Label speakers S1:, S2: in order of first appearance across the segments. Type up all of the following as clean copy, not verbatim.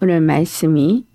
S1: 오늘 말씀이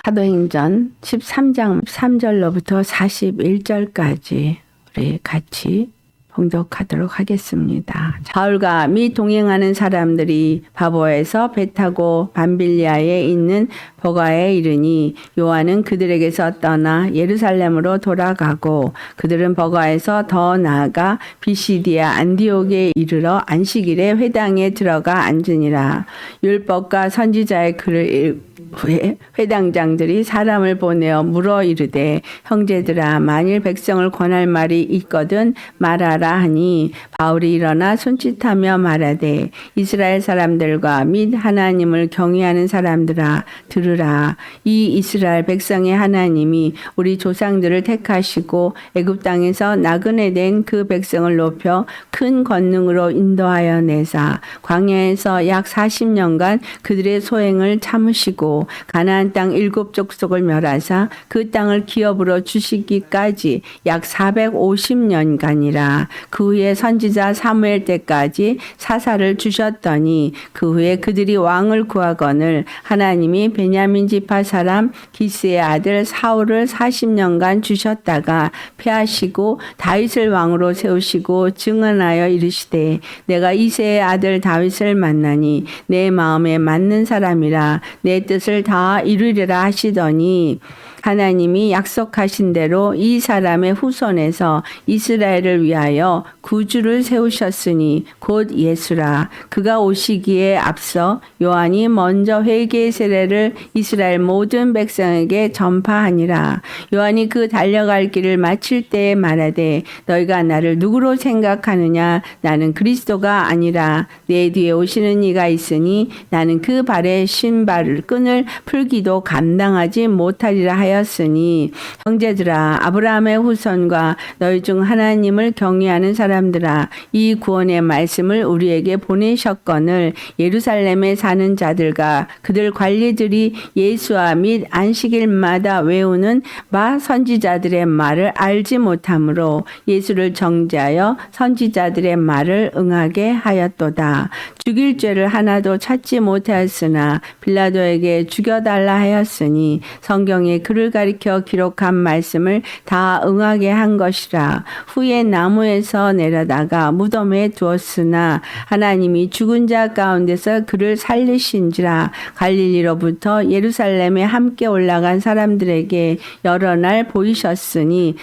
S1: 사도행전 13장 3절로부터 41절까지 우리 같이 봉독하도록 하겠습니다. 바울과 및 동행하는 사람들이 바보에서 배 타고 밤빌리아에 있는 버가에 이르니 요한은 그들에게서 떠나 예루살렘으로 돌아가고 그들은 버가에서 더 나아가 비시디아 안디옥에 이르러 안식일에 회당에 들어가 앉으니라. 율법과 선지자의 글을 후에 회당장들이 사람을 보내어 물어 이르되 형제들아 만일 백성을 권할 말이 있거든 말하라 하니 바울이 일어나 손짓하며 말하되 이스라엘 사람들과 및 하나님을 경외하는 사람들아 들으라. 이 이스라엘 백성의 하나님이 우리 조상들을 택하시고 애굽 땅에서 나그네 된 그 백성을 높여 큰 권능으로 인도하여 내사 광야에서 약 40년간 그들의 소행을 참으시고 가나안 땅 7족속을 멸하사 그 땅을 기업으로 주시기까지 약 450년간이라. 그 후에 선지자 사무엘 때까지 사사를 주셨더니 그 후에 그들이 왕을 구하거늘 하나님이 베냐민 지파 사람 기스의 아들 사울을 40년간 주셨다가 패하시고 다윗을 왕으로 세우시고 증언하여 이르시되 내가 이새의 아들 다윗을 만나니 내 마음에 맞는 사람이라 내 뜻을 다 이루리라 하시더니 하나님이 약속하신 대로 이 사람의 후손에서 이스라엘을 위하여 구주를 세우셨으니 곧 예수라. 그가 오시기에 앞서 요한이 먼저 회개의 세례를 이스라엘 모든 백성에게 전파하니라. 요한이 그 달려갈 길을 마칠 때에 말하되 너희가 나를 누구로 생각하느냐 나는 그리스도가 아니라 내 뒤에 오시는 이가 있으니 나는 그 발에 신발을 끈을 풀기도 감당하지 못하리라 하였으니 형제들아 아브라함의 후손과 너희 중 하나님을 경외하는 사람들아 이 구원의 말씀을 우리에게 보내셨거늘 예루살렘에 사는 자들과 그들 관리들이 예수와 및 안식일마다 외우는 바 선지자들의 말을 알지 못하므로 예수를 정죄하여 선지자들의 말을 응하게 하였도다. 죽일 죄를 하나도 찾지 못하였으나 빌라도에게 죽여달라 하였으니 성경에 그를 가리켜 기록한 말씀을 다 응하게 한 것이라. 후에 나무에서 내려다가 무덤에 두었으나 하나님이 죽은 자 가운데서 그를 살리신지라. 갈릴리로부터 예루살렘에 함께 올라간 사람들에게 여러 날 보이셨으니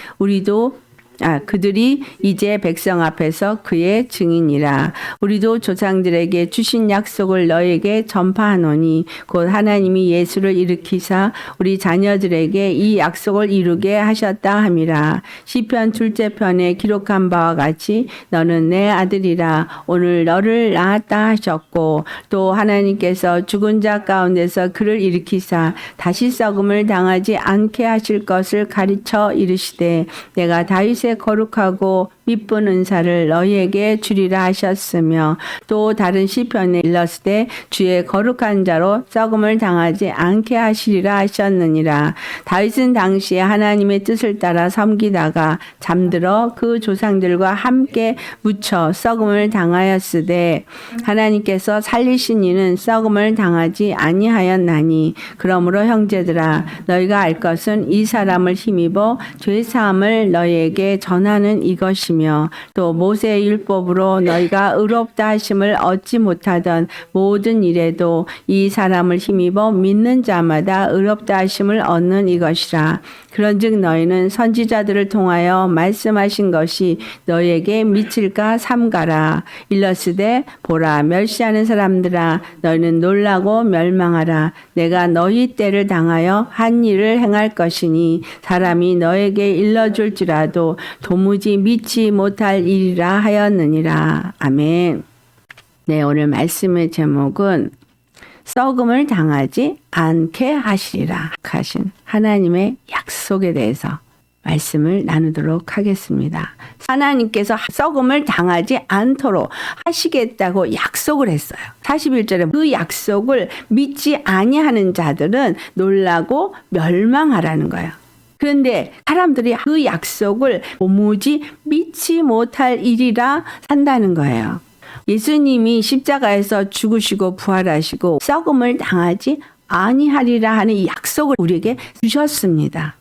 S1: 그들이 이제 백성 앞에서 그의 증인이라. 우리도 조상들에게 주신 약속을 너에게 전파하노니 곧 하나님이 예수를 일으키사 우리 자녀들에게 이 약속을 이루게 하셨다 함이라. 시편 둘째 편에 기록한 바와 같이 너는 내 아들이라 오늘 너를 낳았다 하셨고 또 하나님께서 죽은 자 가운데서 그를 일으키사 다시 썩음을 당하지 않게 하실 것을 가르쳐 이르시되 내가 다윗의 거룩하고 미쁜 은사를 너희에게 주리라 하셨으며 또 다른 시편에 일렀을 주의 거룩한 자로 썩음을 당하지 않게 하시리라 하셨느니라. 다윗은 당시에 하나님의 뜻을 따라 섬기다가 잠들어 그 조상들과 함께 묻혀 썩음을 당하였으되 하나님께서 살리신 이는 썩음을 당하지 아니하였나니 그러므로 형제들아 너희가 알 것은 이 사람을 힘입어 죄사함을 너희에게 전하는 이것이며 또 모세의 율법으로 너희가 의롭다 하심을 얻지 못하던 모든 일에도 이 사람을 힘입어 믿는 자마다 의롭다 하심을 얻는 이것이라. 그런즉 너희는 선지자들을 통하여 말씀하신 것이 너희에게 미칠까 삼가라. 일러스되 보라 멸시하는 사람들아 너희는 놀라고 멸망하라. 내가 너희 때를 당하여 한 일을 행할 것이니 사람이 너에게 일러줄지라도 도무지 믿지 못할 일이라 하였느니라. 아멘. 네, 오늘 말씀의 제목은 썩음을 당하지 않게 하시리라 하신 하나님의 약속에 대해서 말씀을 나누도록 하겠습니다. 하나님께서 썩음을 당하지 않도록 하시겠다고 약속을 했어요. 41절에 그 약속을 믿지 아니하는 자들은 놀라고 멸망하라는 거예요. 그런데 사람들이 그 약속을 도무지 믿지 못할 일이라 산다는 거예요. 예수님이 십자가에서 죽으시고 부활하시고 썩음을 당하지 아니하리라 하는 이 약속을 우리에게 주셨습니다.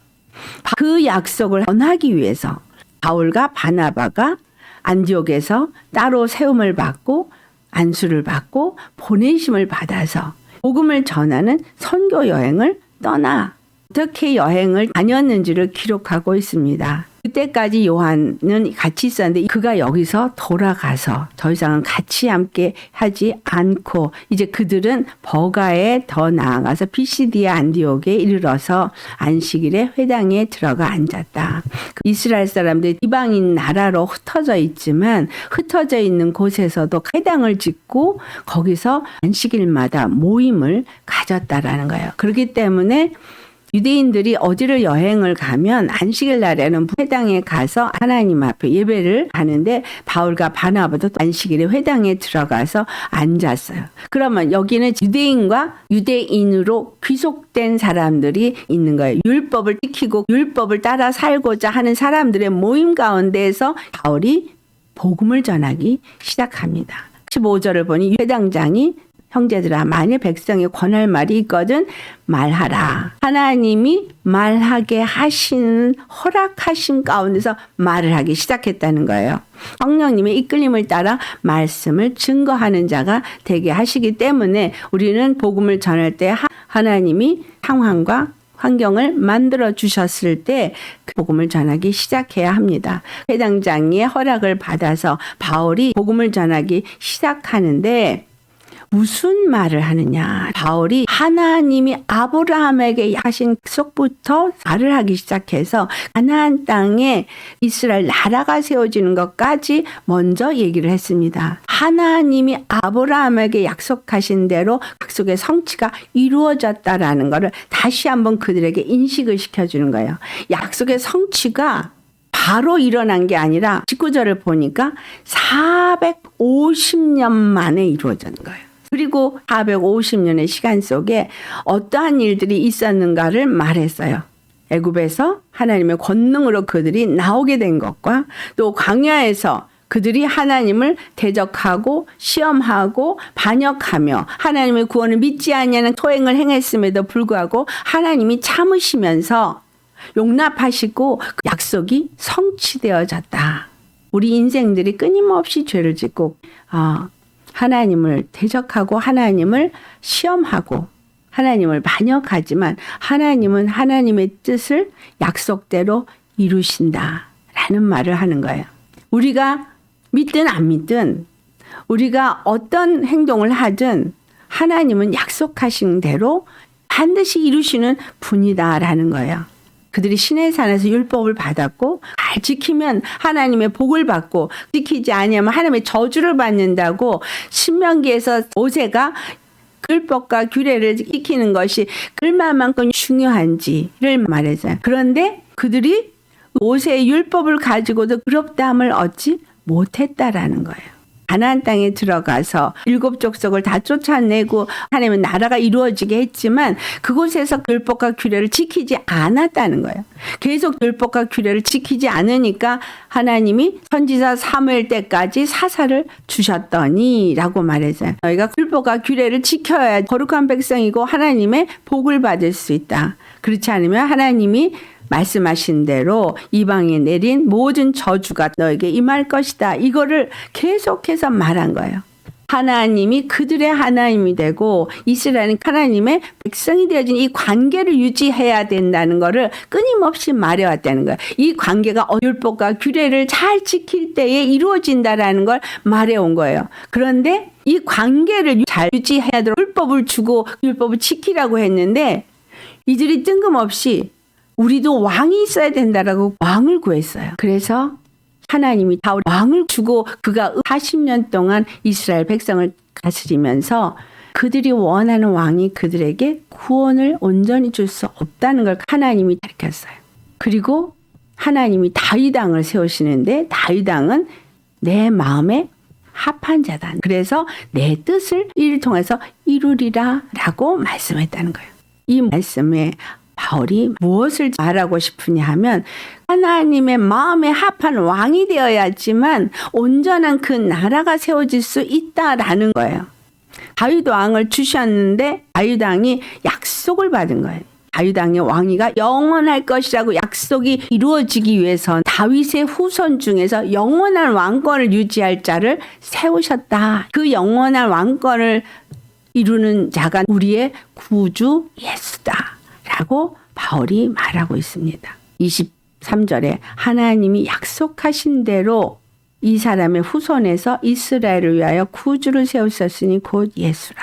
S1: 그 약속을 전하기 위해서 바울과 바나바가 안디옥에서 따로 세움을 받고 안수를 받고 보내심을 받아서 복음을 전하는 선교 여행을 떠나 어떻게 여행을 다녔는지를 기록하고 있습니다. 그때까지 요한은 같이 있었는데 그가 여기서 돌아가서 더 이상은 같이 함께 하지 않고 이제 그들은 버가에 더 나아가서 피시디아 안디옥에 이르러서 안식일에 회당에 들어가 앉았다. 이스라엘 사람들이 이방인 나라로 흩어져 있지만 흩어져 있는 곳에서도 회당을 짓고 거기서 안식일마다 모임을 가졌다라는 거예요. 그렇기 때문에 유대인들이 어디를 여행을 가면 안식일 날에는 회당에 가서 하나님 앞에 예배를 하는데 바울과 바나바도 안식일에 회당에 들어가서 앉았어요. 그러면 여기는 유대인과 유대인으로 귀속된 사람들이 있는 거예요. 율법을 지키고 율법을 따라 살고자 하는 사람들의 모임 가운데에서 바울이 복음을 전하기 시작합니다. 15절을 보니 회당장이 형제들아 만일 백성이 권할 말이 있거든 말하라. 하나님이 말하게 하시는 허락하신 가운데서 말을 하기 시작했다는 거예요. 성령님의 이끌림을 따라 말씀을 증거하는 자가 되게 하시기 때문에 우리는 복음을 전할 때 하나님이 상황과 환경을 만들어 주셨을 때 그 복음을 전하기 시작해야 합니다. 회당장의 허락을 받아서 바울이 복음을 전하기 시작하는데 무슨 말을 하느냐. 바울이 하나님이 아브라함에게 하신 약속부터 말을 하기 시작해서 가나안 땅에 이스라엘 나라가 세워지는 것까지 먼저 얘기를 했습니다. 하나님이 아브라함에게 약속하신 대로 약속의 성취가 이루어졌다라는 것을 다시 한번 그들에게 인식을 시켜주는 거예요. 약속의 성취가 바로 일어난 게 아니라 19절을 보니까 450년 만에 이루어진 거예요. 그리고 450년의 시간 속에 어떠한 일들이 있었는가를 말했어요. 애굽에서 하나님의 권능으로 그들이 나오게 된 것과 또 광야에서 그들이 하나님을 대적하고 시험하고 반역하며 하나님의 구원을 믿지 아니하는 토행을 행했음에도 불구하고 하나님이 참으시면서 용납하시고 그 약속이 성취되어졌다. 우리 인생들이 끊임없이 죄를 짓고 하나님을 대적하고 하나님을 시험하고 하나님을 반역하지만 하나님은 하나님의 뜻을 약속대로 이루신다라는 말을 하는 거예요. 우리가 믿든 안 믿든 우리가 어떤 행동을 하든 하나님은 약속하신 대로 반드시 이루시는 분이다라는 거예요. 그들이 시내산에서 율법을 받았고 잘 지키면 하나님의 복을 받고 지키지 아니하면 하나님의 저주를 받는다고 신명기에서 모세가 율법과 규례를 지키는 것이 얼마만큼 중요한지를 말했어요. 그런데 그들이 모세의 율법을 가지고도 의롭다함을 얻지 못했다라는 거예요. 가나안 땅에 들어가서 7 족속을 다 쫓아내고 하나님의 나라가 이루어지게 했지만 그곳에서 율법과 규례를 지키지 않았다는 거예요. 계속 율법과 규례를 지키지 않으니까 하나님이 선지자 사무엘 때까지 사사를 주셨더니 라고 말했어요. 너희가 율법과 규례를 지켜야 거룩한 백성이고 하나님의 복을 받을 수 있다. 그렇지 않으면 하나님이 말씀하신 대로 이방에 내린 모든 저주가 너에게 임할 것이다. 이거를 계속해서 말한 거예요. 하나님이 그들의 하나님이 되고 이스라엘은 하나님의 백성이 되어진 이 관계를 유지해야 된다는 것을 끊임없이 말해왔다는 거예요. 이 관계가 율법과 규례를 잘 지킬 때에 이루어진다라는 걸 말해온 거예요. 그런데 이 관계를 잘 유지해야 되도록 율법을 주고 율법을 지키라고 했는데 이들이 뜬금없이 우리도 왕이 있어야 된다라고 왕을 구했어요. 그래서 하나님이 다윗 왕을 주고 그가 40년 동안 이스라엘 백성을 다스리면서 그들이 원하는 왕이 그들에게 구원을 온전히 줄 수 없다는 걸 하나님이 가르쳤어요. 그리고 하나님이 다윗 왕을 세우시는데 다윗 왕은 내 마음에 합한 자다. 그래서 내 뜻을 이를 통해서 이루리라 라고 말씀했다는 거예요. 이 말씀에 바울이 무엇을 말하고 싶으냐 하면 하나님의 마음에 합한 왕이 되어야지만 온전한 그 나라가 세워질 수 있다라는 거예요. 다윗 왕을 주셨는데 다윗 왕이 약속을 받은 거예요. 다윗 왕의 왕위가 영원할 것이라고 약속이 이루어지기 위해서 다윗의 후손 중에서 영원한 왕권을 유지할 자를 세우셨다. 그 영원한 왕권을 이루는 자가 우리의 구주 예수다 라고 바울이 말하고 있습니다. 23절에 하나님이 약속하신 대로 이 사람의 후손에서 이스라엘을 위하여 구주를 세우셨으니 곧 예수라.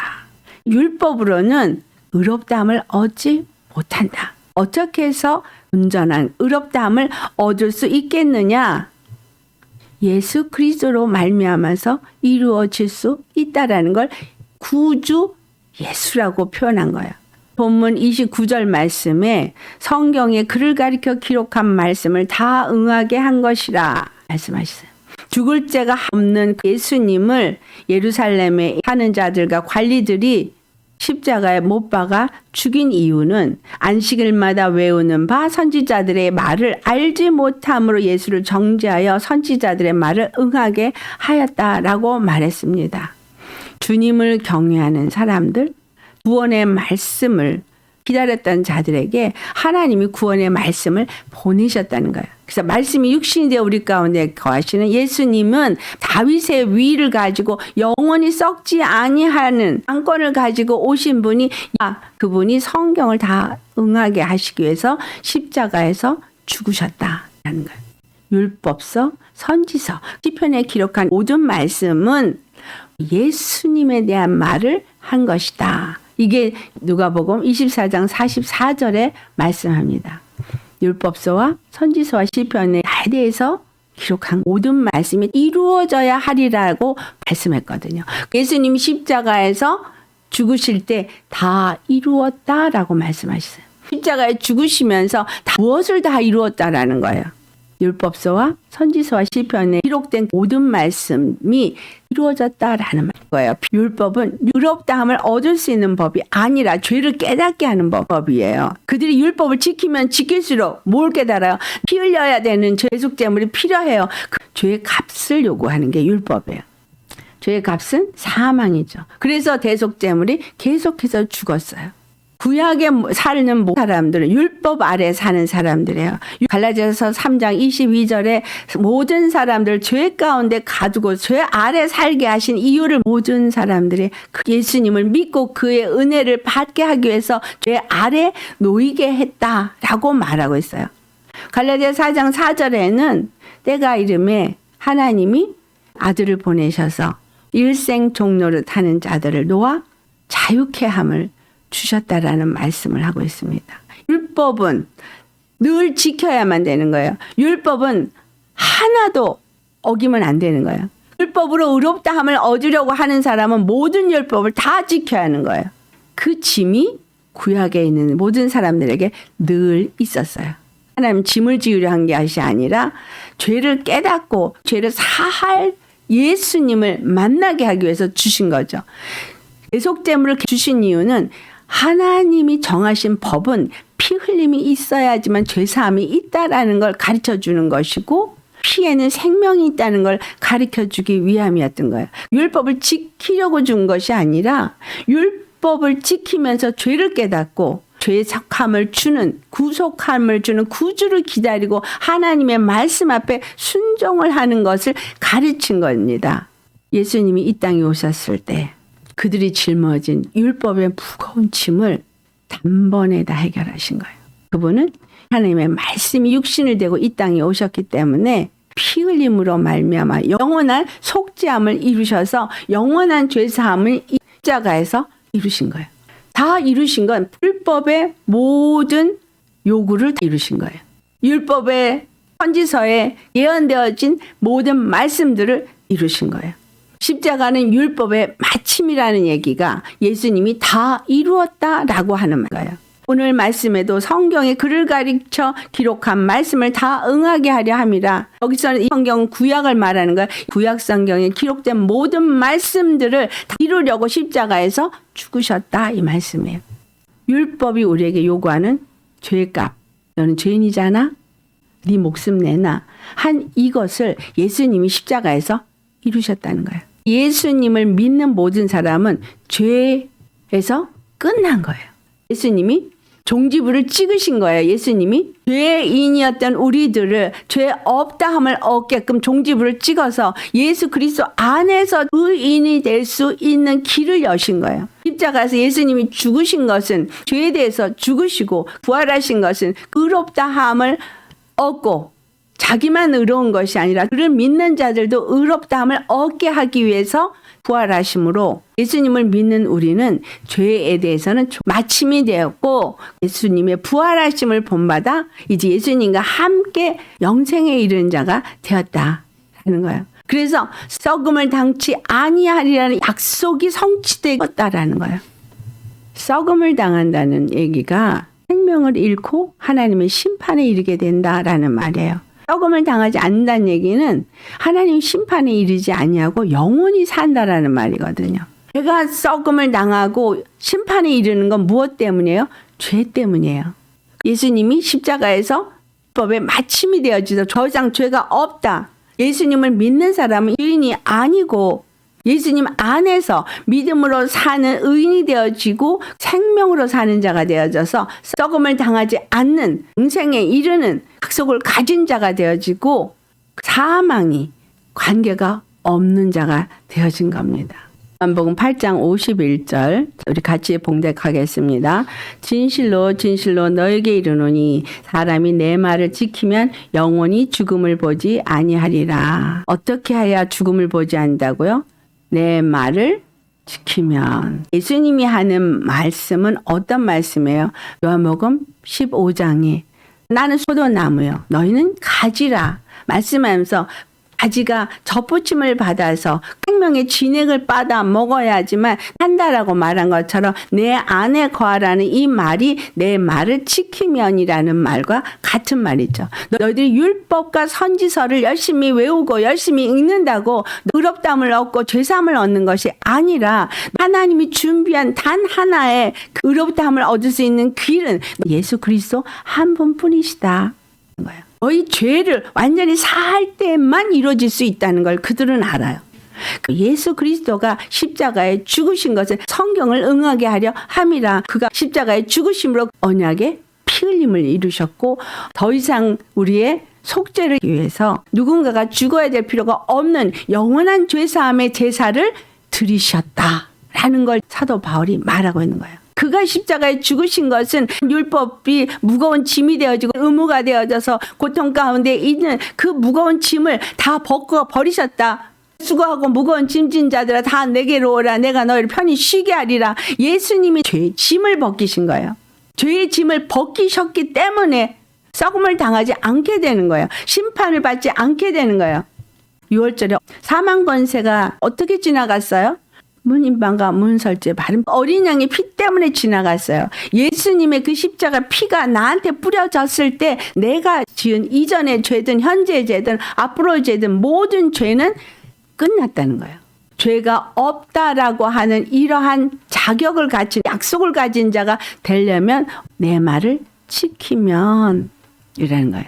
S1: 율법으로는 의롭다함을 얻지 못한다. 어떻게 해서 온전한 의롭다함을 얻을 수 있겠느냐? 예수 그리스도로 말미암아서 이루어질 수 있다라는 걸 구주 예수라고 표현한 거예요. 본문 29절 말씀에 성경에 그를 가리켜 기록한 말씀을 다 응하게 한 것이라 말씀하셨어요. 죽을 죄가 없는 예수님을 예루살렘에 사는 자들과 관리들이 십자가에 못 박아 죽인 이유는 안식일마다 외우는 바 선지자들의 말을 알지 못함으로 예수를 정죄하여 선지자들의 말을 응하게 하였다라고 말했습니다. 주님을 경외하는 사람들, 구원의 말씀을 기다렸던 자들에게 하나님이 구원의 말씀을 보내셨다는 거예요. 그래서 말씀이 육신이 되어 우리 가운데 거하시는 예수님은 다윗의 위를 가지고 영원히 썩지 아니하는 왕권을 가지고 오신 분이 그분이 성경을 다 응하게 하시기 위해서 십자가에서 죽으셨다라는 거예요. 율법서, 선지서, 시편에 기록한 모든 말씀은 예수님에 대한 말을 한 것이다. 이게 누가복음 24장 44절에 말씀합니다. 율법서와 선지서와 시편에 대해서 기록한 모든 말씀이 이루어져야 하리라고 말씀했거든요. 예수님이 십자가에서 죽으실 때 다 이루었다라고 말씀하셨어요. 십자가에 죽으시면서 무엇을 다 이루었다라는 거예요. 율법서와 선지서와 시편에 기록된 모든 말씀이 이루어졌다라는 거예요. 율법은 의롭다함을 얻을 수 있는 법이 아니라 죄를 깨닫게 하는 법이에요. 그들이 율법을 지키면 지킬수록 뭘 깨달아요? 피 흘려야 되는 죄속제물이 필요해요. 그 죄의 값을 요구하는 게 율법이에요. 죄의 값은 사망이죠. 그래서 대속제물이 계속해서 죽었어요. 구약에 사는 사람들은 율법 아래 사는 사람들이에요. 갈라디아서 3장 22절에 모든 사람들 죄 가운데 가두고 죄 아래 살게 하신 이유를 모든 사람들이 예수님을 믿고 그의 은혜를 받게 하기 위해서 죄 아래 놓이게 했다라고 말하고 있어요. 갈라디아 4장 4절에는 때가 이름에 하나님이 아들을 보내셔서 일생 종노릇 하는 자들을 놓아 자유케 함을 주셨다라는 말씀을 하고 있습니다. 율법은 늘 지켜야만 되는 거예요. 율법은 하나도 어기면 안 되는 거예요. 율법으로 의롭다함을 얻으려고 하는 사람은 모든 율법을 다 지켜야 하는 거예요. 그 짐이 구약에 있는 모든 사람들에게 늘 있었어요. 하나님 짐을 지으려 한 것이 아니라 죄를 깨닫고 죄를 사할 예수님을 만나게 하기 위해서 주신 거죠. 대속제물을 주신 이유는 하나님이 정하신 법은 피 흘림이 있어야지만 죄사함이 있다라는 걸 가르쳐 주는 것이고 피에는 생명이 있다는 걸 가르쳐 주기 위함이었던 거예요. 율법을 지키려고 준 것이 아니라 율법을 지키면서 죄를 깨닫고 죄의 속함을 주는 구속함을 주는 구주를 기다리고 하나님의 말씀 앞에 순종을 하는 것을 가르친 겁니다. 예수님이 이 땅에 오셨을 때 그들이 짊어진 율법의 무거운 짐을 단번에 다 해결하신 거예요. 그분은 하나님의 말씀이 육신을 대고 이 땅에 오셨기 때문에 피 흘림으로 말미암아 영원한 속죄함을 이루셔서 영원한 죄사함을 십자가에서 이루신 거예요. 다 이루신 건 율법의 모든 요구를 다 이루신 거예요. 율법의 선지서에 예언되어진 모든 말씀들을 이루신 거예요. 십자가는 율법의 마침이라는 얘기가 예수님이 다 이루었다라고 하는 거예요. 오늘 말씀에도 성경에 그를 가르쳐 기록한 말씀을 다 응하게 하려 함이라. 여기서는 이 성경 구약을 말하는 거예요. 구약 성경에 기록된 모든 말씀들을 다 이루려고 십자가에서 죽으셨다 이 말씀이에요. 율법이 우리에게 요구하는 죄값. 너는 죄인이잖아. 네 목숨 내놔. 한 이것을 예수님이 십자가에서 이루셨다는 거예요. 예수님을 믿는 모든 사람은 죄에서 끝난 거예요. 예수님이 종지부를 찍으신 거예요. 예수님이 죄인이었던 우리들을 죄 없다 함을 얻게끔 종지부를 찍어서 예수 그리스도 안에서 의인이 될 수 있는 길을 여신 거예요. 십자가에서 예수님이 죽으신 것은 죄에 대해서 죽으시고 부활하신 것은 의롭다 함을 얻고 자기만 의로운 것이 아니라 그를 믿는 자들도 의롭다 함을 얻게 하기 위해서 부활하심으로 예수님을 믿는 우리는 죄에 대해서는 마침이 되었고 예수님의 부활하심을 본받아 이제 예수님과 함께 영생에 이르는 자가 되었다라는 거예요. 그래서 썩음을 당치 아니하리라는 약속이 성취되었다라는 거예요. 썩음을 당한다는 얘기가 생명을 잃고 하나님의 심판에 이르게 된다라는 말이에요. 썩음을 당하지 않는다는 얘기는 하나님 심판에 이르지 아니하고 영원히 산다라는 말이거든요. 죄가 썩음을 당하고 심판에 이르는 건 무엇 때문이에요? 죄 때문이에요. 예수님이 십자가에서 법에 마침이 되어지서 더 이상 죄가 없다. 예수님을 믿는 사람은 의인이 아니고 예수님 안에서 믿음으로 사는 의인이 되어지고 생명으로 사는 자가 되어져서 썩음을 당하지 않는 영생에 이르는 약속을 가진 자가 되어지고 사망이 관계가 없는 자가 되어진 겁니다. 요한복음 8장 51절 우리 같이 봉독하겠습니다. 진실로 진실로 너에게 이르노니 사람이 내 말을 지키면 영원히 죽음을 보지 아니하리라. 어떻게 해야 죽음을 보지 않는다고요? 내 말을 지키면. 예수님이 하는 말씀은 어떤 말씀이에요? 요한복음 15장에 나는 포도나무요 너희는 가지라 말씀하면서 가지가 젖붙임을 받아서 생명의 진액을 받아 먹어야지만 한다라고 말한 것처럼 내 안에 거하라는 이 말이 내 말을 지키면이라는 말과 같은 말이죠. 너희들이 율법과 선지서를 열심히 외우고 열심히 읽는다고 의롭다함을 얻고 죄사함을 얻는 것이 아니라 하나님이 준비한 단 하나의 의롭다함을 얻을 수 있는 길은 예수 그리스도 한 분뿐이시다. 거예요. 너희 죄를 완전히 사할 때만 이루어질 수 있다는 걸 그들은 알아요. 예수 그리스도가 십자가에 죽으신 것은 성경을 응하게 하려 함이라. 그가 십자가에 죽으심으로 언약의 피 흘림을 이루셨고 더 이상 우리의 속죄를 위해서 누군가가 죽어야 될 필요가 없는 영원한 죄사함의 제사를 드리셨다라는 걸 사도 바울이 말하고 있는 거예요. 그가 십자가에 죽으신 것은 율법이 무거운 짐이 되어지고 의무가 되어져서 고통 가운데 있는 그 무거운 짐을 다 벗고 버리셨다. 수고하고 무거운 짐진 자들아 다 내게로 오라. 내가 너희를 편히 쉬게 하리라. 예수님이 죄의 짐을 벗기신 거예요. 죄의 짐을 벗기셨기 때문에 썩음을 당하지 않게 되는 거예요. 심판을 받지 않게 되는 거예요. 6월절에 사망 권세가 어떻게 지나갔어요? 문인방과 문설주의 바른 어린 양의 피 때문에 지나갔어요. 예수님의 그 십자가 피가 나한테 뿌려졌을 때 내가 지은 이전의 죄든 현재의 죄든 앞으로의 죄든 모든 죄는 끝났다는 거예요. 죄가 없다라고 하는 이러한 자격을 가진 약속을 가진 자가 되려면 내 말을 지키면 이라는 거예요.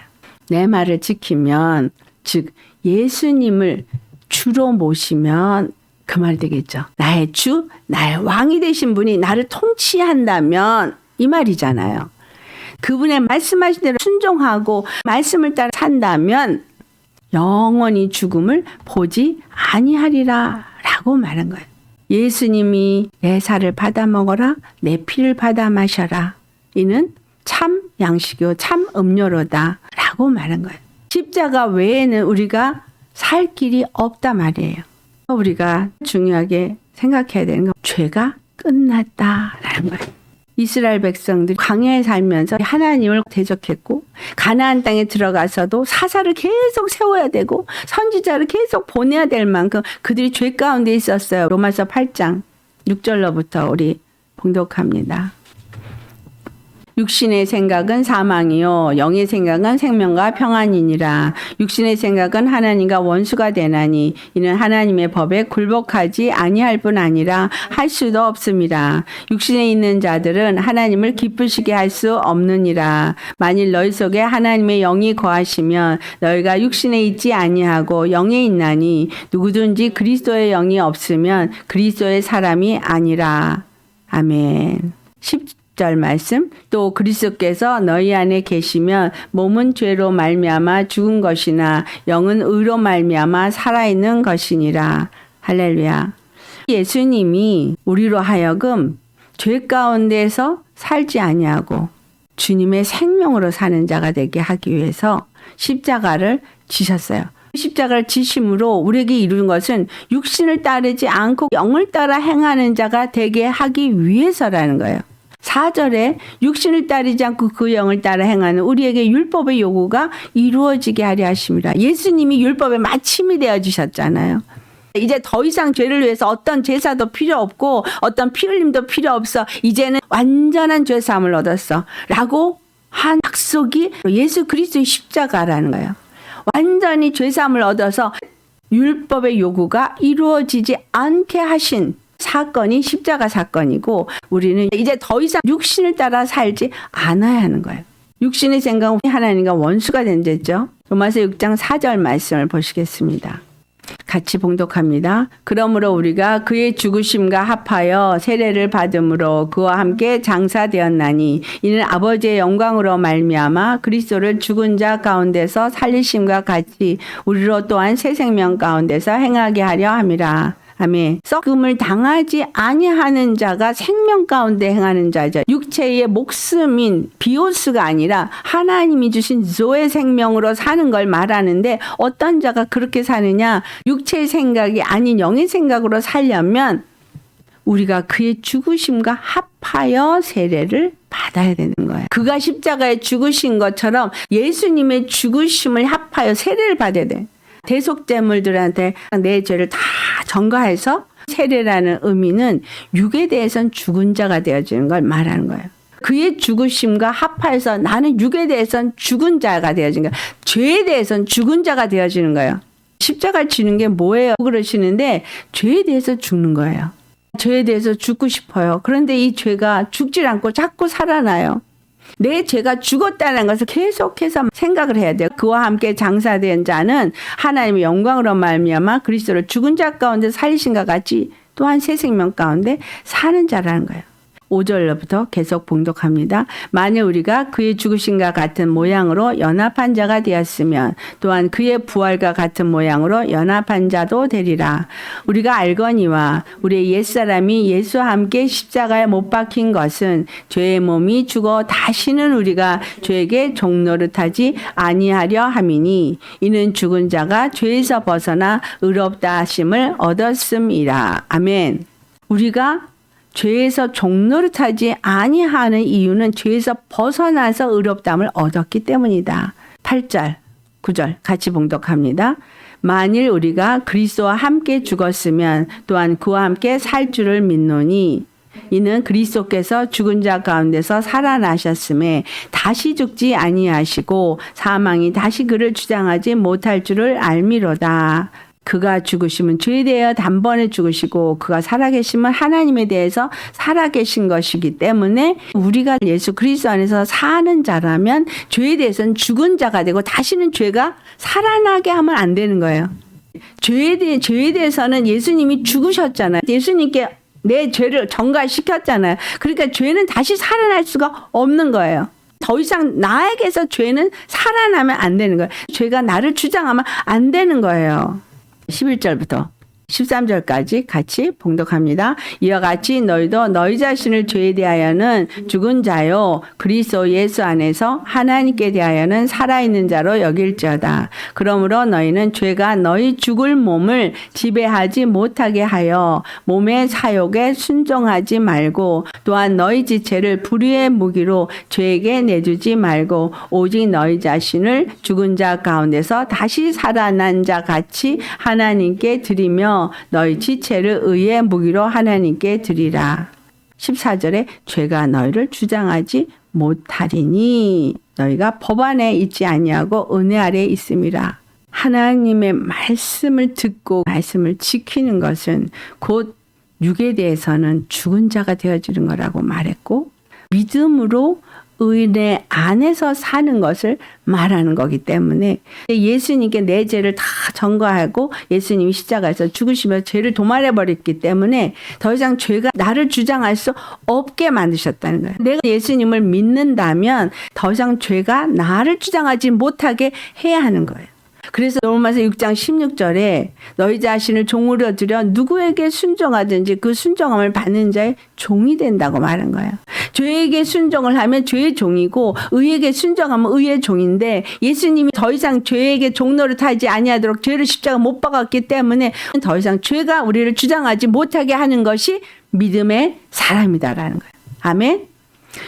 S1: 내 말을 지키면 즉 예수님을 주로 모시면 그 말 되겠죠. 나의 주, 나의 왕이 되신 분이 나를 통치한다면 이 말이잖아요. 그분의 말씀하신 대로 순종하고 말씀을 따라 산다면 영원히 죽음을 보지 아니하리라 라고 말한 거예요. 예수님이 내 살을 받아 먹어라, 내 피를 받아 마셔라. 이는 참 양식이요 참 음료로다 라고 말한 거예요. 십자가 외에는 우리가 살 길이 없다 말이에요. 우리가 중요하게 생각해야 되는 건 죄가 끝났다라는 거예요. 이스라엘 백성들이 광야에 살면서 하나님을 대적했고 가나안 땅에 들어가서도 사사를 계속 세워야 되고 선지자를 계속 보내야 될 만큼 그들이 죄 가운데 있었어요. 로마서 8장 6절로부터 우리 봉독합니다. 육신의 생각은 사망이요 영의 생각은 생명과 평안이니라. 육신의 생각은 하나님과 원수가 되나니 이는 하나님의 법에 굴복하지 아니할 뿐 아니라 할 수도 없음이라. 육신에 있는 자들은 하나님을 기쁘시게 할 수 없느니라. 만일 너희 속에 하나님의 영이 거하시면 너희가 육신에 있지 아니하고 영에 있나니 누구든지 그리스도의 영이 없으면 그리스도의 사람이 아니라. 아멘. 10절 말씀. 또 그리스도께서 너희 안에 계시면 몸은 죄로 말미암아 죽은 것이나 영은 의로 말미암아 살아있는 것이니라. 할렐루야. 예수님이 우리로 하여금 죄 가운데서 살지 아니하고 주님의 생명으로 사는 자가 되게 하기 위해서 십자가를 지셨어요. 십자가를 지심으로 우리에게 이루는 것은 육신을 따르지 않고 영을 따라 행하는 자가 되게 하기 위해서라는 거예요. 4절에 육신을 따르지 않고 그 영을 따라 행하는 우리에게 율법의 요구가 이루어지게 하려 하심이라. 예수님이 율법의 마침이 되어주셨잖아요. 이제 더 이상 죄를 위해서 어떤 제사도 필요 없고 어떤 피 흘림도 필요 없어. 이제는 완전한 죄사함을 얻었어. 라고 한 약속이 예수 그리스도의 십자가라는 거예요. 완전히 죄사함을 얻어서 율법의 요구가 이루어지지 않게 하신 사건이 십자가 사건이고 우리는 이제 더 이상 육신을 따라 살지 않아야 하는 거예요. 육신의 생각은 하나님과 원수가 된 죄죠. 로마서 6장 4절 말씀을 보시겠습니다. 같이 봉독합니다. 그러므로 우리가 그의 죽으심과 합하여 세례를 받음으로 그와 함께 장사되었나니 이는 아버지의 영광으로 말미암아 그리스도를 죽은 자 가운데서 살리심과 같이 우리로 또한 새 생명 가운데서 행하게 하려 함이라. 아멘. 썩음을 당하지 아니하는 자가 생명 가운데 행하는 자죠. 육체의 목숨인 비오스가 아니라 하나님이 주신 조의 생명으로 사는 걸 말하는데 어떤 자가 그렇게 사느냐? 육체의 생각이 아닌 영의 생각으로 살려면 우리가 그의 죽으심과 합하여 세례를 받아야 되는 거예요. 그가 십자가에 죽으신 것처럼 예수님의 죽으심을 합하여 세례를 받아야 돼요. 대속제물들한테 내 죄를 다 전가해서 세례라는 의미는 육에 대해서는 죽은 자가 되어지는 걸 말하는 거예요. 그의 죽으심과 합하여서 나는 육에 대해서는 죽은 자가 되어지는 거예요. 죄에 대해서는 죽은 자가 되어지는 거예요. 십자가를 지는 게 뭐예요? 그러시는데 죄에 대해서 죽는 거예요. 죄에 대해서 죽고 싶어요. 그런데 이 죄가 죽질 않고 자꾸 살아나요. 내 죄가 죽었다는 것을 계속해서 생각을 해야 돼요. 그와 함께 장사된 자는 하나님의 영광으로 말미암아 그리스도를 죽은 자 가운데 살리신과 같이 또한 새 생명 가운데 사는 자라는 거예요. 5절로부터 계속 봉독합니다. 만일 우리가 그의 죽으심과 같은 모양으로 연합한 자가 되었으면 또한 그의 부활과 같은 모양으로 연합한 자도 되리라. 우리가 알거니와 우리의 옛사람이 예수와 함께 십자가에 못 박힌 것은 죄의 몸이 죽어 다시는 우리가 죄에게 종노릇하지 아니하려 함이니 이는 죽은 자가 죄에서 벗어나 의롭다 하심을 얻었음이라. 아멘. 우리가 죄에서 종노릇하지 아니하는 이유는 죄에서 벗어나서 의롭다함을 얻었기 때문이다. 8절, 9절 같이 봉독합니다. 만일 우리가 그리스도와 함께 죽었으면 또한 그와 함께 살 줄을 믿노니 이는 그리스도께서 죽은 자 가운데서 살아나셨음에 다시 죽지 아니하시고 사망이 다시 그를 주장하지 못할 줄을 알미로다. 그가 죽으시면 죄에 대하여 단번에 죽으시고 그가 살아계시면 하나님에 대해서 살아계신 것이기 때문에 우리가 예수 그리스도 안에서 사는 자라면 죄에 대해서는 죽은 자가 되고 다시는 죄가 살아나게 하면 안 되는 거예요. 죄에 대해서는 예수님이 죽으셨잖아요. 예수님께 내 죄를 전가시켰잖아요. 그러니까 죄는 다시 살아날 수가 없는 거예요. 더 이상 나에게서 죄는 살아나면 안 되는 거예요. 죄가 나를 주장하면 안 되는 거예요. 11절부터 13절까지 같이 봉독합니다. 이와 같이 너희도 너희 자신을 죄에 대하여는 죽은 자요 그리스도 예수 안에서 하나님께 대하여는 살아있는 자로 여길지어다. 그러므로 너희는 죄가 너희 죽을 몸을 지배하지 못하게 하여 몸의 사욕에 순종하지 말고 또한 너희 지체를 불의의 무기로 죄에게 내주지 말고 오직 너희 자신을 죽은 자 가운데서 다시 살아난 자 같이 하나님께 드리며 너희 지체를 의의 무기로 하나님께 드리라. 14절에 죄가 너희를 주장하지 못하리니 너희가 법 안에 있지 아니하고 은혜 아래에 있음이라. 하나님의 말씀을 듣고 말씀을 지키는 것은 곧 육에 대해서는 죽은 자가 되어지는 거라고 말했고, 믿음으로 은혜 안에서 사는 것을 말하는 거기 때문에 예수님께 내 죄를 다 전가하고 예수님이 십자가에서 죽으시며 죄를 도말해 버렸기 때문에 더 이상 죄가 나를 주장할 수 없게 만드셨다는 거예요. 내가 예수님을 믿는다면 더 이상 죄가 나를 주장하지 못하게 해야 하는 거예요. 그래서 로마서 6장 16절에 너희 자신을 종으로 여드려 누구에게 순종하든지 그 순종함을 받는 자의 종이 된다고 말한 거예요. 죄에게 순종을 하면 죄의 종이고 의에게 순종하면 의의 종인데, 예수님이 더 이상 죄에게 종노릇하지 아니하도록 죄를 십자가 못 박았기 때문에 더 이상 죄가 우리를 주장하지 못하게 하는 것이 믿음의 사람이다라는 거예요. 아멘.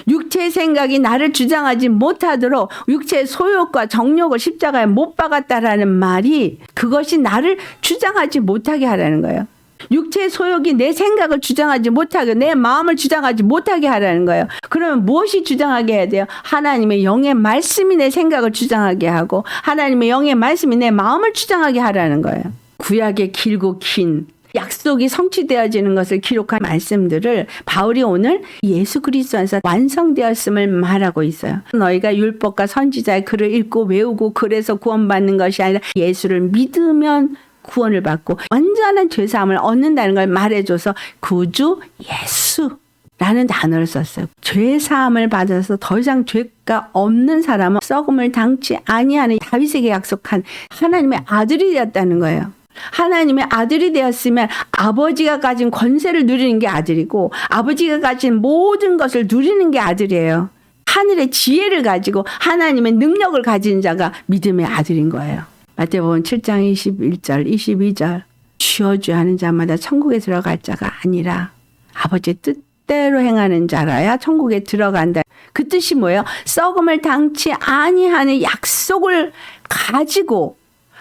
S1: 육체의 생각이 나를 주장하지 못하도록 육체의 소욕과 정욕을 십자가에 못 박았다라는 말이 그것이 나를 주장하지 못하게 하라는 거예요. 육체의 소욕이 내 생각을 주장하지 못하게, 내 마음을 주장하지 못하게 하라는 거예요. 그러면 무엇이 주장하게 해야 돼요? 하나님의 영의 말씀이 내 생각을 주장하게 하고 하나님의 영의 말씀이 내 마음을 주장하게 하라는 거예요. 구약의 길고 긴 약속이 성취되어지는 것을 기록한 말씀들을 바울이 오늘 예수 그리스도 안에서 완성되었음을 말하고 있어요. 너희가 율법과 선지자의 글을 읽고 외우고 그래서 구원받는 것이 아니라 예수를 믿으면 구원을 받고 완전한 죄사함을 얻는다는 걸 말해줘서 구주 예수라는 단어를 썼어요. 죄사함을 받아서 더 이상 죄가 없는 사람은 썩음을 당치 아니하는 다윗에게 약속한 하나님의 아들이 되었다는 거예요. 하나님의 아들이 되었으면 아버지가 가진 권세를 누리는 게 아들이고 아버지가 가진 모든 것을 누리는 게 아들이에요. 하늘의 지혜를 가지고 하나님의 능력을 가진 자가 믿음의 아들인 거예요. 마태복음 7장 21절 22절 주여 하는 자마다 천국에 들어갈 자가 아니라 아버지의 뜻대로 행하는 자라야 천국에 들어간다. 그 뜻이 뭐예요? 썩음을 당치 아니하는 약속을 가지고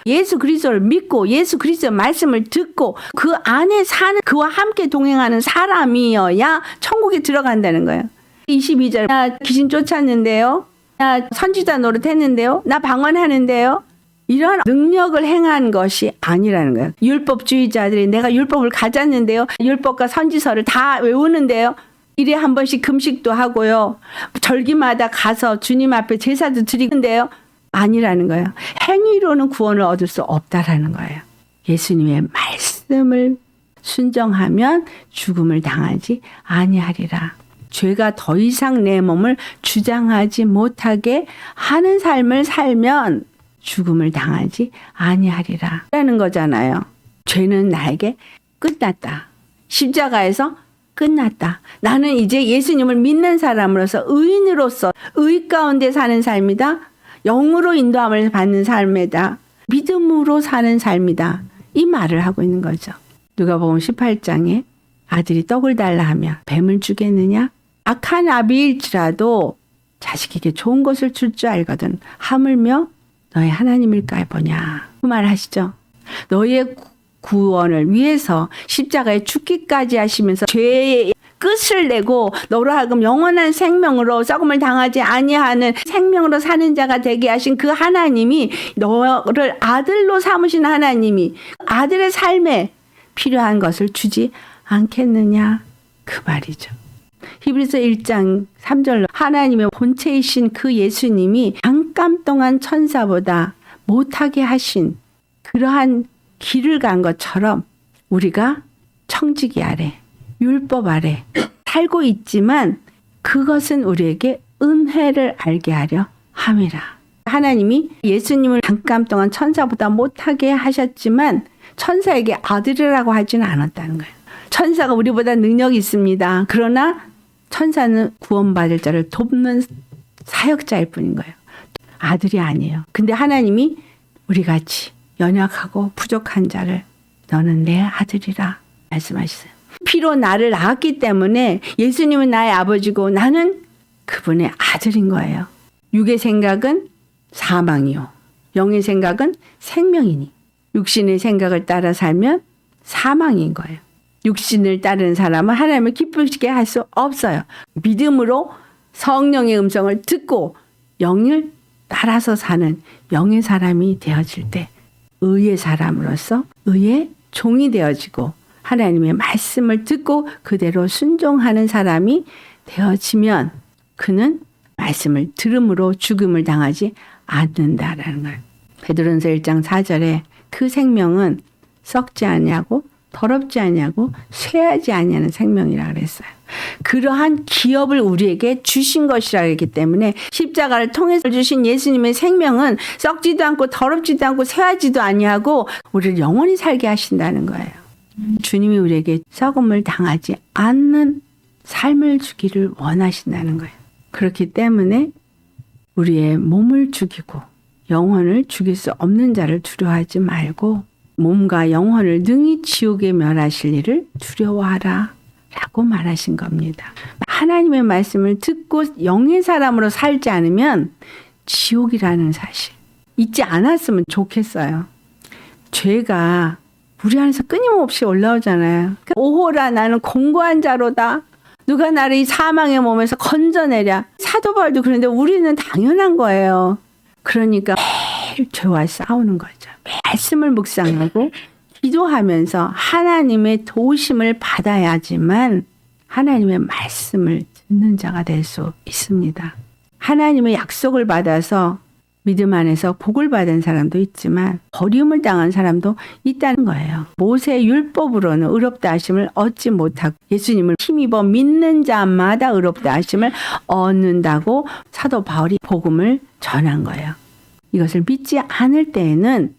S1: 예수 그리스도를 믿고 예수 그리스도의 말씀을 듣고 그 안에 사는, 그와 함께 동행하는 사람이어야 천국에 들어간다는 거예요. 22절 나 귀신 쫓았는데요, 나 선지자 노릇했는데요, 나 방언하는데요, 이런 능력을 행한 것이 아니라는 거예요. 율법주의자들이 내가 율법을 가졌는데요, 율법과 선지서를 다 외우는데요, 일에 한 번씩 금식도 하고요, 절기마다 가서 주님 앞에 제사도 드리는데요, 아니라는 거예요. 행위로는 구원을 얻을 수 없다라는 거예요. 예수님의 말씀을 순종하면 죽음을 당하지 아니하리라. 죄가 더 이상 내 몸을 주장하지 못하게 하는 삶을 살면 죽음을 당하지 아니하리라 라는 거잖아요. 죄는 나에게 끝났다. 십자가에서 끝났다. 나는 이제 예수님을 믿는 사람으로서 의인으로서 의 가운데 사는 삶이다. 영으로 인도함을 받는 삶이다. 믿음으로 사는 삶이다. 이 말을 하고 있는 거죠. 누가복음 18장에 아들이 떡을 달라 하며 뱀을 주겠느냐? 악한 아비일지라도 자식에게 좋은 것을 줄 줄 알거든 하물며 너희 하나님일까 보냐. 그 말 하시죠. 너희의 구원을 위해서 십자가에 죽기까지 하시면서 죄의 끝을 내고 너로 하여금 영원한 생명으로 썩음을 당하지 아니하는 생명으로 사는 자가 되게 하신 그 하나님이, 너를 아들로 삼으신 하나님이 아들의 삶에 필요한 것을 주지 않겠느냐, 그 말이죠. 히브리서 1장 3절로 하나님의 본체이신 그 예수님이 잠깐 동안 천사보다 못하게 하신 그러한 길을 간 것처럼 우리가 청지기 아래, 율법 아래 살고 있지만 그것은 우리에게 은혜를 알게 하려 함이라. 하나님이 예수님을 잠깐 동안 천사보다 못하게 하셨지만 천사에게 아들이라고 하지는 않았다는 거예요. 천사가 우리보다 능력이 있습니다. 그러나 천사는 구원받을 자를 돕는 사역자일 뿐인 거예요. 아들이 아니에요. 근데 하나님이 우리같이 연약하고 부족한 자를 너는 내 아들이라 말씀하셨어요. 피로 나를 낳았기 때문에 예수님은 나의 아버지고 나는 그분의 아들인 거예요. 육의 생각은 사망이요, 영의 생각은 생명이니 육신의 생각을 따라 살면 사망인 거예요. 육신을 따르는 사람은 하나님을 기쁘시게 할 수 없어요. 믿음으로 성령의 음성을 듣고 영을 따라서 사는 영의 사람이 되어질 때 의의 사람으로서 의의 종이 되어지고 하나님의 말씀을 듣고 그대로 순종하는 사람이 되어지면 그는 말씀을 들음으로 죽음을 당하지 않는다라는 거예요. 베드로전서 1장 4절에 그 생명은 썩지 않냐고 더럽지 않냐고 쇠하지 않냐는 생명이라 그랬어요. 그러한 기업을 우리에게 주신 것이라 했기 때문에 십자가를 통해서 주신 예수님의 생명은 썩지도 않고 더럽지도 않고 쇠하지도 아니하고 우리를 영원히 살게 하신다는 거예요. 주님이 우리에게 썩음을 당하지 않는 삶을 주기를 원하신다는 거예요. 그렇기 때문에 우리의 몸을 죽이고 영혼을 죽일 수 없는 자를 두려워하지 말고 몸과 영혼을 능히 지옥에 멸하실 일을 두려워하라 라고 말하신 겁니다. 하나님의 말씀을 듣고 영의 사람으로 살지 않으면 지옥이라는 사실 잊지 않았으면 좋겠어요. 죄가 우리 안에서 끊임없이 올라오잖아요. 오호라 나는 공고한 자로다. 누가 나를 이 사망의 몸에서 건져내랴. 사도 바울도 그런데 우리는 당연한 거예요. 그러니까 매일 죄와 싸우는 거죠. 말씀을 묵상하고 기도하면서 하나님의 도우심을 받아야지만 하나님의 말씀을 듣는 자가 될 수 있습니다. 하나님의 약속을 받아서 믿음 안에서 복을 받은 사람도 있지만 버림을 당한 사람도 있다는 거예요. 모세의 율법으로는 의롭다 하심을 얻지 못하고 예수님을 힘입어 믿는 자마다 의롭다 하심을 얻는다고 사도 바울이 복음을 전한 거예요. 이것을 믿지 않을 때에는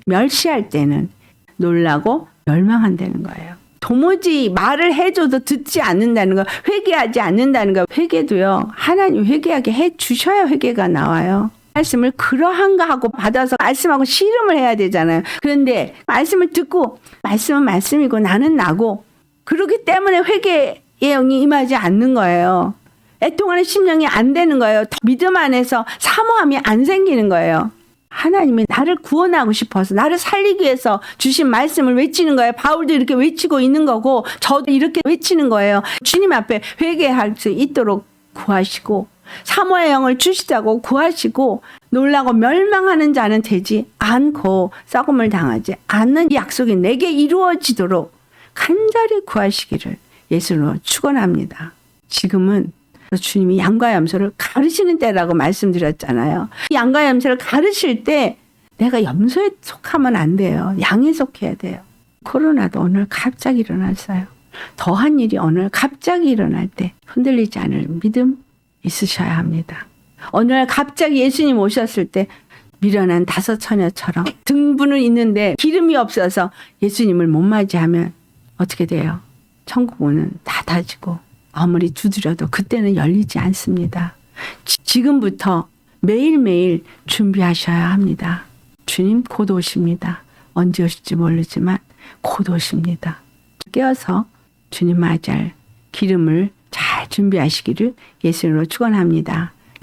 S1: 멸시할 때는 놀라고 멸망한다는 거예요. 도무지 말을 해줘도 듣지 않는다는 거, 회개하지 않는다는 거. 회개도요, 하나님 회개하게 해주셔야 회개가 나와요. 말씀을 그러한가 하고 받아서 말씀하고 씨름을 해야 되잖아요. 그런데 말씀을 듣고 말씀은 말씀이고 나는 나고 그렇기 때문에 회개의 영이 임하지 않는 거예요. 애통하는 심령이 안 되는 거예요. 믿음 안에서 사모함이 안 생기는 거예요. 하나님이 나를 구원하고 싶어서 나를 살리기 위해서 주신 말씀을 외치는 거예요. 바울도 이렇게 외치고 있는 거고 저도 이렇게 외치는 거예요. 주님 앞에 회개할 수 있도록 구하시고 사모의 영을 주시자고 구하시고 놀라고 멸망하는 자는 되지 않고 썩음을 당하지 않는 약속이 내게 이루어지도록 간절히 구하시기를 예수로 축원합니다. 지금은 주님이 양과 염소를 가르치는 때라고 말씀드렸잖아요. 양과 염소를 가르칠 때 내가 염소에 속하면 안 돼요. 양에 속해야 돼요. 코로나도 오늘 갑자기 일어났어요. 더한 일이 오늘 갑자기 일어날 때 흔들리지 않을 믿음 있으셔야 합니다. 어느 날 갑자기 예수님 오셨을 때 미련한 5 처녀처럼 등분은 있는데 기름이 없어서 예수님을 못 맞이하면 어떻게 돼요? 천국문은 닫아지고 아무리 두드려도 그때는 열리지 않습니다. 지금부터 매일매일 준비하셔야 합니다. 주님 곧 오십니다. 언제 오실지 모르지만 곧 오십니다. 깨어서 주님 맞이할 기름을 잘 준비하시기를 예수님으로 축원합니다.